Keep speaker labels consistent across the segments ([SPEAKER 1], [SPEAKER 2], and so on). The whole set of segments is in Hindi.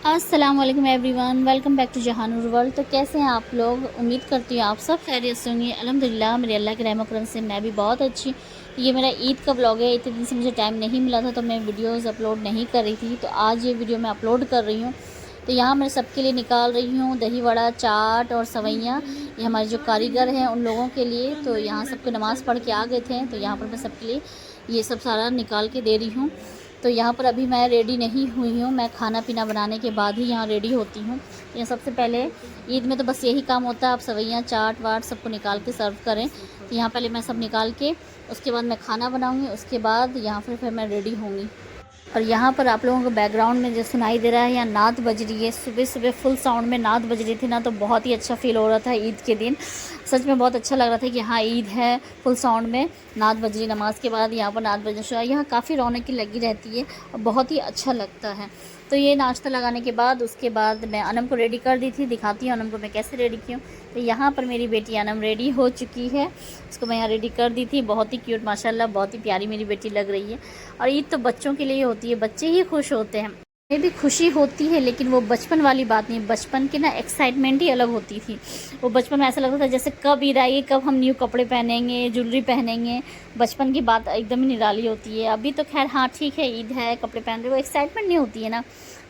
[SPEAKER 1] अस्सलाम वालेकुम everyone, welcome back to Jahanur world. तो कैसे हैं आप लोग? उम्मीद करती हूँ आप सब खैरियत से होंगे। अल्हम्दुलिल्लाह मेरे अल्लाह के रहम करम से मैं भी बहुत अच्छी। ये मेरा ईद का व्लॉग है। इतने दिन से मुझे टाइम नहीं मिला था तो मैं वीडियोस अपलोड नहीं कर रही थी, तो आज ये वीडियो मैं अपलोड कर रही हूँ। तो यहाँ मैं सबके लिए निकाल रही हूँ दही वड़ा, चाट और सवैयाँ। ये हमारे जो कारीगर हैं उन लोगों के लिए। तो यहाँ सबको नमाज़ पढ़ के आ गए थे, तो यहाँ पर मैं सबके लिए ये सब सारा निकाल के दे रही हूँ। तो यहाँ पर अभी मैं रेडी नहीं हुई हूँ, मैं खाना पीना बनाने के बाद ही यहाँ रेडी होती हूँ। ये सबसे पहले ईद में तो बस यही काम होता है, आप सवैयाँ चाट वाट सबको निकाल के सर्व करें। तो यहाँ पहले मैं सब निकाल के उसके बाद मैं खाना बनाऊँगी, उसके बाद यहाँ फिर मैं रेडी होंगी। और यहाँ पर आप लोगों को बैकग्राउंड में जो सुनाई दे रहा है, यहाँ नात बज रही है। सुबह सुबह फुल साउंड में नात बज रही थी ना, तो बहुत ही अच्छा फील हो रहा था ईद के दिन। सच में बहुत अच्छा लग रहा था कि हाँ ईद है, फुल साउंड में नात बज रही। नमाज के बाद यहाँ पर नात बजना शुरू, यहाँ काफ़ी रौनक की लगी रहती है और बहुत ही अच्छा लगता है। तो ये नाश्ता लगाने के बाद उसके बाद मैं अनम को रेडी कर दी थी। दिखाती हूँ अनम को मैं कैसे रेडी की हूँ। तो यहाँ पर मेरी बेटी अनम रेडी हो चुकी है, उसको मैं यहाँ रेडी कर दी थी। बहुत ही क्यूट माशाल्लाह, बहुत ही प्यारी मेरी बेटी लग रही है। और ईद तो बच्चों के लिए होती है, बच्चे ही खुश होते हैं। हमें भी खुशी होती है, लेकिन वो बचपन वाली बात नहीं। बचपन की ना एक्साइटमेंट ही अलग होती थी। वो बचपन में ऐसा लगता था जैसे कब ईद आएगी, कब हम न्यू कपड़े पहनेंगे, ज्वेलरी पहनेंगे। बचपन की बात एकदम ही निराली होती है। अभी तो खैर हाँ ठीक है, ईद है, कपड़े पहन रहे, वो एक्साइटमेंट नहीं होती है ना।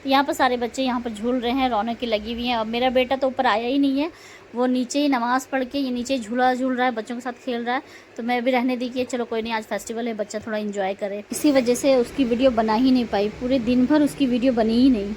[SPEAKER 1] तो यहाँ पर सारे बच्चे यहाँ पर झूल रहे हैं, रौनक की लगी हुई हैं। अब मेरा बेटा तो ऊपर आया ही नहीं है, वो नीचे ही नमाज़ पढ़ के ये नीचे झूला झूल रहा है, बच्चों के साथ खेल रहा है। तो मैं भी रहने दी कि चलो कोई नहीं, आज फेस्टिवल है, बच्चा थोड़ा एंजॉय करे। इसी वजह से उसकी वीडियो बना ही नहीं पाई, पूरे दिन भर उसकी वीडियो बनी ही नहीं।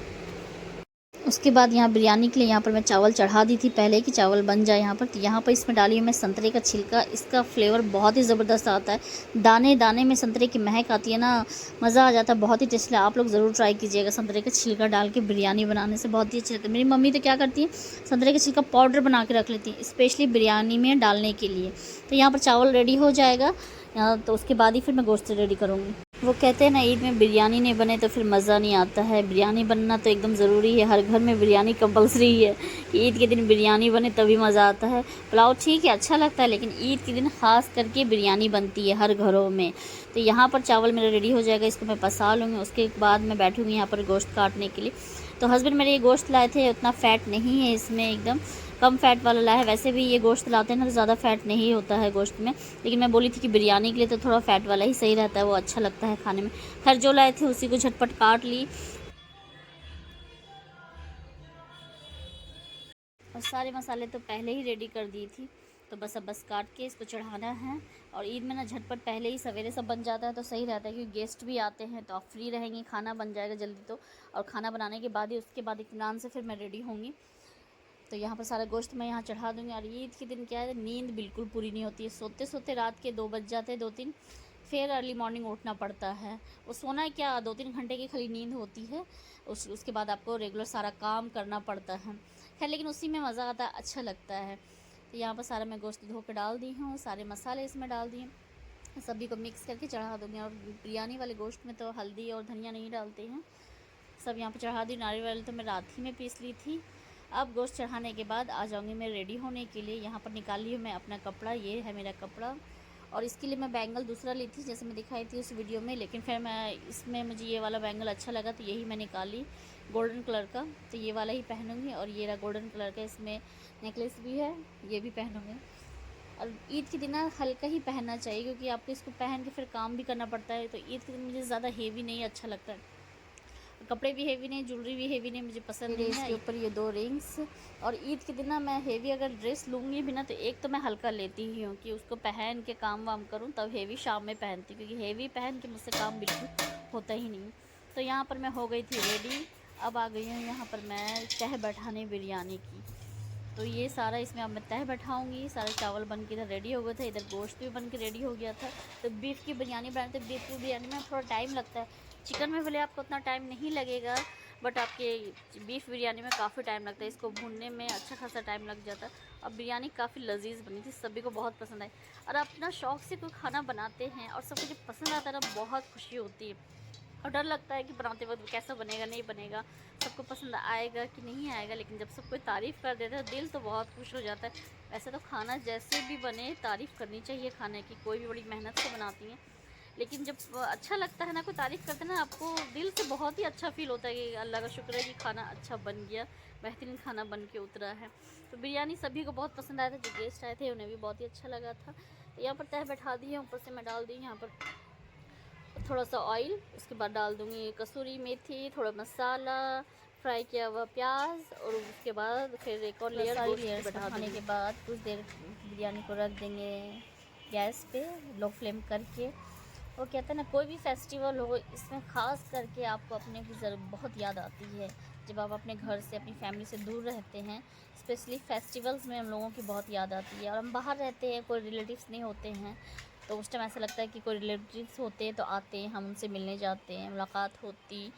[SPEAKER 1] उसके बाद यहाँ बिरयानी के लिए यहाँ पर मैं चावल चढ़ा दी थी पहले कि चावल बन जाए यहाँ पर। तो यहाँ पर इसमें डाली हूँ मैं संतरे का छिलका। इसका फ्लेवर बहुत ही ज़बरदस्त आता है, दाने दाने में संतरे की महक आती है ना, मज़ा आ जाता है, बहुत ही टेस्टी। आप लोग ज़रूर ट्राई कीजिएगा, संतरे का छिलका डाल के बिरयानी बनाने से बहुत ही अच्छी लगती है। मेरी मम्मी तो क्या करती है, संतरे का छिलका पाउडर बना के रख लेती है स्पेशली बिरयानी में डालने के लिए। तो यहाँ पर चावल रेडी हो जाएगा, तो उसके बाद ही फिर मैं गोश्त रेडी करूँगी। वो कहते हैं ना, ईद में बिरयानी नहीं बने तो फिर मज़ा नहीं आता है। बिरयानी बनना तो एकदम ज़रूरी है, हर घर में बिरयानी कंपलसरी है कि ईद के दिन बिरयानी बने तभी मज़ा आता है। पुलाव ठीक है, अच्छा लगता है, लेकिन ईद के दिन ख़ास करके बिरयानी बनती है हर घरों में। तो यहाँ पर चावल मेरा रेडी हो जाएगा, इसको मैं पसा लूँगी। उसके बाद मैं बैठूँगी यहाँ पर गोश्त काटने के लिए। तो हस्बैंड मेरे ये गोश्त लाए थे, उतना फ़ैट नहीं है इसमें, एकदम कम फ़ैट वाला लाया है। वैसे भी ये गोश्त लाते हैं ना तो ज़्यादा फ़ैट नहीं होता है गोश्त में, लेकिन मैं बोली थी कि बिरयानी के लिए तो थोड़ा फ़ैट वाला ही सही रहता है, वो अच्छा लगता है खाने में। खैर जो लाए थे उसी को झटपट काट ली और सारे मसाले तो पहले ही रेडी कर दी थी। तो बस अब बस काट के इसको चढ़ाना है। और ईद में ना झटपट पहले ही सवेरे सब बन जाता है तो सही रहता है, क्योंकि गेस्ट भी आते हैं तो आप फ्री रहेंगी, खाना बन जाएगा जल्दी। तो और खाना बनाने के बाद ही उसके बाद इत्मीनान से फिर मैं रेडी होंगी। तो यहाँ पर सारा गोश्त मैं यहाँ चढ़ा दूँगी। और ईद के दिन क्या है, नींद बिल्कुल पूरी नहीं होती है, सोते सोते रात के 2 बज जाते हैं, 2-3। फिर अर्ली मॉर्निंग उठना पड़ता है। वो सोना है क्या, 2-3 घंटे की खाली नींद होती है, उसके बाद आपको रेगुलर सारा काम करना पड़ता है। खैर लेकिन उसी में मज़ा आता है, अच्छा लगता है। तो यहाँ पर सारा मैं गोश्त धो के डाल दी हूँ, सारे मसाले इसमें डाल दिए, सभी को मिक्स करके चढ़ा दूँगी। और बिरयानी वाले गोश्त में तो हल्दी और धनिया नहीं डालते हैं। सब यहाँ पर चढ़ा दी। नारियल तो मैं रात ही में पीस ली थी। अब गोश्त चढ़ाने के बाद आ जाऊँगी मैं रेडी होने के लिए। यहाँ पर निकाल ली हूँ मैं अपना कपड़ा, ये है मेरा कपड़ा। और इसके लिए मैं बैंगल दूसरा ली थी जैसे मैं दिखाई थी उस वीडियो में, लेकिन फिर मैं इसमें मुझे ये वाला बैंगल अच्छा लगा तो यही मैं निकाली, गोल्डन कलर का। तो ये वाला ही पहनूँगी। और ये रहा गोल्डन कलर का, इसमें नेकलेस भी है, ये भी पहनूँगी। और ईद के दिन ना हल्का ही पहनना चाहिए, क्योंकि आपको इसको पहन के फिर काम भी करना पड़ता है। तो ईद के दिन मुझे ज़्यादा हेवी नहीं अच्छा लगता है, कपड़े भी हेवी नहीं, ज्वेलरी भी हेवी नहीं, मुझे पसंद नहीं है। इसके ऊपर ये 2 रिंग्स। और ईद के दिन ना मैं हेवी अगर ड्रेस लूँगी भी ना तो एक तो मैं हल्का लेती ही हूँ कि उसको पहन के काम वाम करूँ, तब हेवी शाम में पहनती हूँ, क्योंकि हेवी पहन के मुझसे काम बिल्कुल होता ही नहीं। तो यहाँ पर मैं हो गई थी रेडी। अब आ गई हूँ यहाँ पर मैं तह बैठाने बिरयानी की। तो ये सारा इसमें अब मैं तह बैठाऊँगी। सारे चावल बन के इधर रेडी हो गए थे, इधर गोश्त भी बन के रेडी हो गया था। तो बीफ की बिरयानी बनाते, बीफ की बिरयानी में थोड़ा टाइम लगता है। चिकन में भले आपको उतना टाइम नहीं लगेगा, बट आपके बीफ बिरयानी में काफ़ी टाइम लगता है, इसको भूनने में अच्छा खासा टाइम लग जाता है। और बिरयानी काफ़ी लजीज बनी थी, सभी को बहुत पसंद आई। और अपना शौक़ से कोई खाना बनाते हैं और सबको जब पसंद आता है ना, बहुत खुशी होती है। और डर लगता है कि बनाते वक्त कैसा बनेगा, नहीं बनेगा, सबको पसंद आएगा कि नहीं आएगा। लेकिन जब सब कोई तारीफ़ कर देता है दिल तो बहुत खुश हो जाता है। वैसे तो खाना जैसे भी बने तारीफ़ करनी चाहिए खाने की, कोई भी बड़ी मेहनत से बनाती हैं, लेकिन जब अच्छा लगता है ना, कोई तारीफ़ करते हैं ना, आपको दिल से बहुत ही अच्छा फ़ील होता है कि अल्लाह का शुक्र है कि खाना अच्छा बन गया, बेहतरीन खाना बन के उतरा है। तो बिरयानी सभी को बहुत पसंद आया था, जो गेस्ट आए थे उन्हें भी बहुत ही अच्छा लगा था। तो यहाँ पर तह बैठा दी है, ऊपर से मैं डाल दी यहाँ पर थोड़ा सा ऑयल, उसके बाद डाल दूँगी कसूरी मेथी, थोड़ा मसाला, फ्राई किया हुआ प्याज, और उसके बाद फिर एक और लेयर बैठाने के बाद कुछ देर बिरयानी को रख देंगे गैस पे लो फ्लेम करके। वो कहते हैं ना, कोई भी फेस्टिवल हो, इसमें ख़ास करके आपको अपने की ज़रूरत बहुत याद आती है। जब आप अपने घर से, अपनी फैमिली से दूर रहते हैं, स्पेशली फेस्टिवल्स में हम लोगों की बहुत याद आती है। और हम बाहर रहते हैं, कोई रिलेटिव्स नहीं होते हैं, तो उस टाइम ऐसा लगता है कि कोई रिलेटिव्स होते तो आते, हम उनसे मिलने जाते हैं, मुलाकात होती।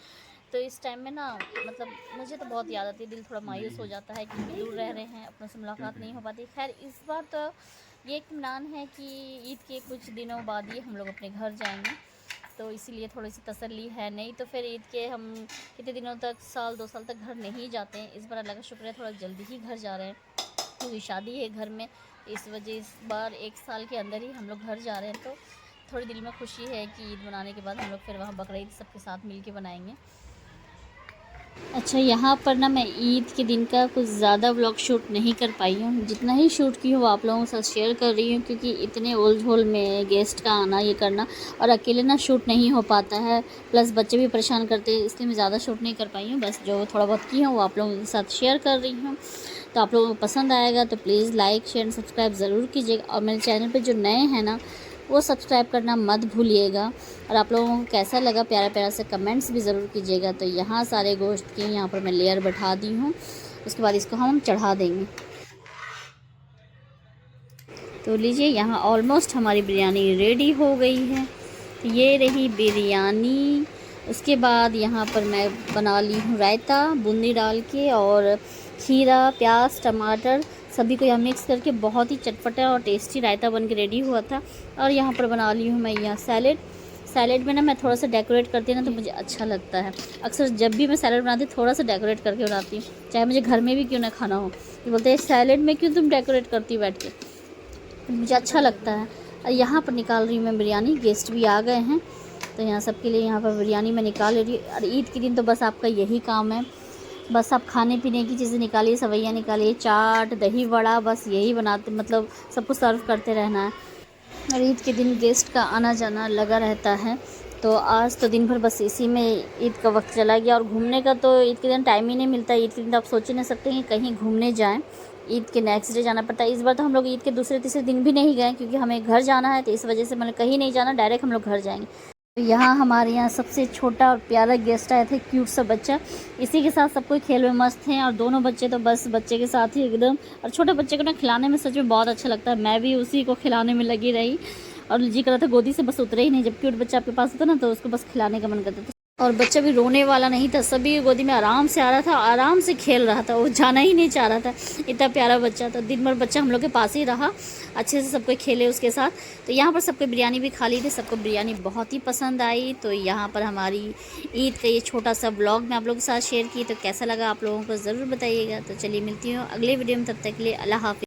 [SPEAKER 1] तो इस टाइम में ना, मतलब मुझे तो बहुत याद आती है, दिल थोड़ा मायूस हो जाता है कि दूर रह रहे हैं, अपनों से मुलाकात नहीं हो पाती। खैर इस बार तो ये इत्मीनान है कि ईद के कुछ दिनों बाद ही हम लोग अपने घर जाएंगे, तो इसीलिए थोड़ी सी तसल्ली है। नहीं तो फिर ईद के हम कितने दिनों तक, साल 2 साल तक घर नहीं जाते हैं। इस बार अल्लाह का शुक्र है थोड़ा जल्दी ही घर जा रहे हैं, क्योंकि शादी है घर में, इस वजह इस बार 1 साल के अंदर ही हम लोग घर जा रहे हैं। तो थोड़ी दिल में खुशी है कि ईद मनाने के बाद हम लोग फिर वहाँ बकरीद सबके साथ मिल के बनाएंगे। अच्छा, यहाँ पर ना मैं ईद के दिन का कुछ ज़्यादा व्लॉग शूट नहीं कर पाई हूँ, जितना ही शूट की हूँ वो आप लोगों के साथ शेयर कर रही हूँ, क्योंकि इतने ओल झोल में गेस्ट का आना, ये करना, और अकेले ना शूट नहीं हो पाता है, प्लस बच्चे भी परेशान करते हैं, इसलिए मैं ज़्यादा शूट नहीं कर पाई हूँ। बस जो थोड़ा बहुत की हूँ वो आप लोगों के साथ शेयर कर रही हूँ। तो आप लोगों को पसंद आएगा तो please like share and subscribe ज़रूर कीजिएगा, और मेरे चैनल पर जो नए हैं ना, वो सब्सक्राइब करना मत भूलिएगा। और आप लोगों को कैसा लगा प्यारा प्यारा से कमेंट्स भी ज़रूर कीजिएगा। तो यहाँ सारे गोश्त की यहाँ पर मैं लेयर बैठा दी हूँ, उसके बाद इसको हम चढ़ा देंगे। तो लीजिए, यहाँ ऑलमोस्ट हमारी बिरयानी रेडी हो गई है। तो ये रही बिरयानी। उसके बाद यहाँ पर मैं बना ली हूँ रायता बूंदी डाल के, और खीरा, प्याज, टमाटर सभी को यहाँ मिक्स करके बहुत ही चटपटा और टेस्टी रायता बन के रेडी हुआ था। और यहाँ पर बना ली हूँ मैं यहाँ सैलेड में ना मैं थोड़ा सा डेकोरेट करती हूँ ना, तो मुझे अच्छा लगता है। अक्सर जब भी मैं सैलेड बनाती हूँ थोड़ा सा डेकोरेट करके बनाती हूँ, चाहे मुझे घर में भी क्यों ना खाना हो। ये बोलते हैं सैलेड में क्यों तुम डेकोरेट करती हो बैठ के, तो मुझे अच्छा लगता है। और यहाँ पर निकाल रही हूँ मैं बिरयानी, गेस्ट भी आ गए हैं, तो यहाँ सबके लिए यहाँ पर बिरयानी मैं निकाल रही हूँ। और ईद के दिन तो बस आपका यही काम है, बस आप खाने पीने की चीज़ें निकालिए, सवैयाँ निकालिए, चाट, दही बड़ा, बस यही बनाते, मतलब सबको सर्व करते रहना है। और ईद के दिन गेस्ट का आना जाना लगा रहता है, तो आज तो दिन भर बस इसी में ईद का वक्त चला गया। और घूमने का तो ईद के दिन टाइम ही नहीं मिलता। ईद के दिन तो आप सोच ही नहीं सकते कि कहीं घूमने जाएं, ईद के नेक्स्ट डे जाना पड़ता है। इस बार तो हम लोग ईद के दूसरे तीसरे दिन भी नहीं गए, क्योंकि हमें घर जाना है, तो इस वजह से मतलब कहीं नहीं जाना, डायरेक्ट हम लोग घर जाएंगे। तो यहाँ हमारे यहाँ सबसे छोटा और प्यारा गेस्ट आए थे, क्यूट सा बच्चा, इसी के साथ सब कोई खेल में मस्त हैं। और दोनों बच्चे तो बस बच्चे के साथ ही एकदम, और छोटे बच्चे को ना खिलाने में सच में बहुत अच्छा लगता है। मैं भी उसी को खिलाने में लगी रही, और जी कर रहा था गोदी से बस उतरे ही नहीं। जब क्यूट बच्चा आपके पास होता ना, तो उसको बस खिलाने का मन करता था। और बच्चा भी रोने वाला नहीं था, सभी गोदी में आराम से आ रहा था, आराम से खेल रहा था, वो जाना ही नहीं चाह रहा था। इतना प्यारा बच्चा था, दिन भर बच्चा हम लोग के पास ही रहा, अच्छे से सबको खेले उसके साथ। तो यहाँ पर सबको बिरयानी भी खा ली थी, सबको बिरयानी बहुत ही पसंद आई। तो यहाँ पर हमारी ईद का ये छोटा सा ब्लॉग मैं आप लोगों के साथ शेयर की, तो कैसा लगा आप लोगों को ज़रूर बताइएगा। तो चलिए मिलती हूँ अगले वीडियो में, तब तक के लिए अल्लाह हाफ़िज़।